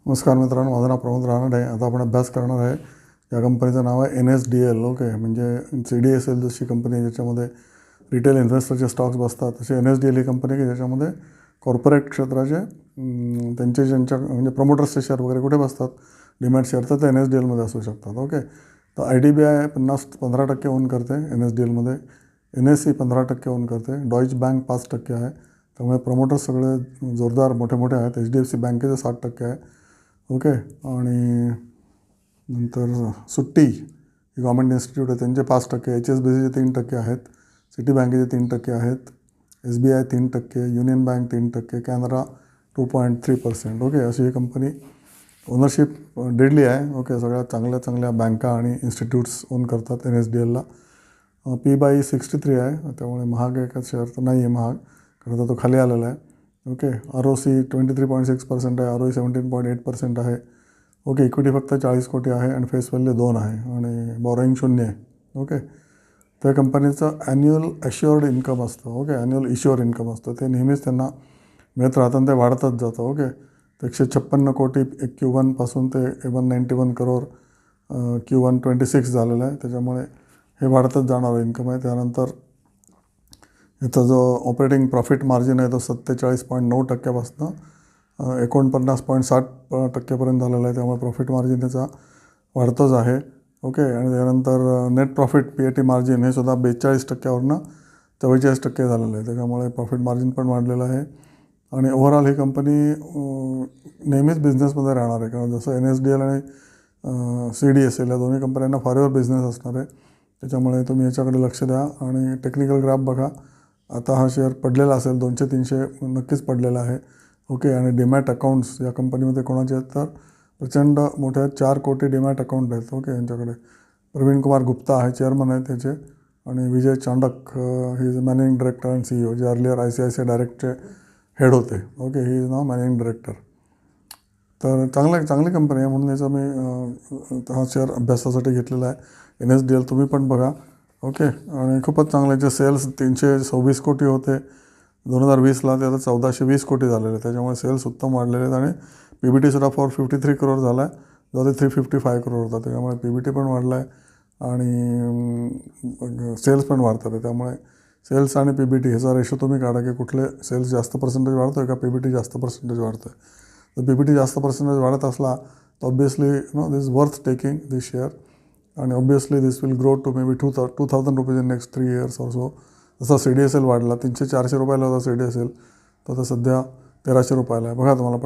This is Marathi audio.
नमस्कार मित्रांनो, माझं नाव प्रमोद रानडे आहे. आता आपण अभ्यास करणार आहे. या कंपनीचं नाव आहे NSDL. ओके, म्हणजे CDSL जशी कंपनी ज्याच्यामध्ये रिटेल इन्व्हेस्टरचे स्टॉक्स बसतात, तसे NSDL ही कंपनी की ज्याच्यामध्ये कॉर्पोरेट क्षेत्राचे ज्यांच्या म्हणजे प्रमोटर्सचे शेअर वगैरे कुठे बसतात, डिमॅट शेअर, तर ते NSDLमध्ये असू शकतात. ओके, तर IDBI 15% ओन करते NSDLमध्ये, NSE 15% ओन करते, डॉइच बँक 5% आहे. त्यामुळे प्रमोटर्स सगळे जोरदार मोठे मोठे आहेत. HDFC बँकेचे 60% आहे. ओके, आणि नंतर सुट्टी ही गव्हर्मेंट इन्स्टिट्यूट आहे, त्यांचे 5%, HSBCचे 3% आहेत, सिटी बँकेचे 3% आहेत, SBI 3%, union bank 3%, Canara 2.3%. Okay, अशी ही कंपनी ओनरशिप डेडली आहे. ओके, सगळ्या चांगल्या बँका आणि इन्स्टिट्यूट्स ओन करतात NSDLला. P/E 63 आहे, त्यामुळे महाग आहे का शेअर तर नाही आहे महाग, कारण तो खाली आलेला आहे. ओके, ROC 23.6% आहे, ROE 17.8% आहे. ओके, इक्विटी फक्त 40 कोटी आहे आणि फेस व्हॅल्यू 2 आहे आणि बॉरोईंग 0 आहे. ओके, त्या कंपनीचं ॲन्युअल अश्युअर्ड इन्कम असतं. ओके, ॲन्युअल इश्युअर इन्कम असतं, ते नेहमीच त्यांना मिळत राहतं आणि ते वाढतच जातं. ओके, 156 कोटी Q1 पासून ते 191 करोड Q1 26 झालेलं आहे, त्याच्यामुळे हे वाढतच जाणारं इन्कम आहे. त्यानंतर याचा जो ऑपरेटिंग प्रॉफिट मार्जिन आहे तो 47.9% 49.7% झालेला आहे, त्यामुळे प्रॉफिट मार्जिन त्याचा वाढतोच आहे. ओके, आणि त्यानंतर नेट प्रॉफिट PAT मार्जिन हे सुद्धा 42%वरनं 44% झालेलं आहे, त्याच्यामुळे प्रॉफिट मार्जिन पण वाढलेलं आहे. आणि ओव्हरऑल ही कंपनी नेहमीच बिझनेसमध्ये राहणार आहे, कारण जसं NSDL आणि CDSL या दोन्ही कंपन्यांना फॉरएव्हर बिझनेस असणार आहे, त्याच्यामुळे तुम्ही याच्याकडे लक्ष द्या. आणि टेक्निकल ग्राफ बघा, आता हा शेअर पडलेला असेल, 200-300 नक्कीच पडलेला आहे. ओके, आणि डीमॅट अकाउंट्स या कंपनीमध्ये कोणाचे आहेत तर प्रचंड मोठ्या 4 कोटी डीमॅट अकाउंट आहेत. ओके, यांच्याकडे प्रवीण कुमार गुप्ता आहे, चेअरमन आहे त्याचे, आणि Vijay Chandak he is managing director and CEO, जे अर्लियर ICICI डायरेक्टचे हेड होते. ओके, ही इज नाव मॅनेजिंग डायरेक्टर. तर चांगली कंपनी आहे, म्हणून याचा मी हा शेअर अभ्यासासाठी घेतलेला आहे. NSDL तुम्ही पण बघा. ओके, आणि खूपच चांगलं याचे सेल्स 326 कोटी होते 2020ला, ते आता 1420 कोटी झालेले, त्याच्यामुळे सेल्स उत्तम वाढलेले आहेत. आणि PBT सुद्धा 453 करोड झाला आहे, जो ते 355 करोड होता, त्याच्यामुळे PBT पण वाढला आहे आणि सेल्स पण वाढतात आहे. त्यामुळे सेल्स आणि PBT ह्याचा रेशो तुम्ही काढा की कुठले सेल्स जास्त पर्सेंटेज वाढतो आहे का PBT जास्त पर्सेंटेज वाढतो आहे. तर PBT जास्त पर्सेंटेज वाढत असला तर obviously this worth taking this share, आणि obviously this will grow to may be 2000 rupees in next 3 years or so. जसा CDSL वाढला, 300-400 रुपयाला होता CDSL, तर आता सध्या 1300 रुपयाला आहे. बघा तुम्हाला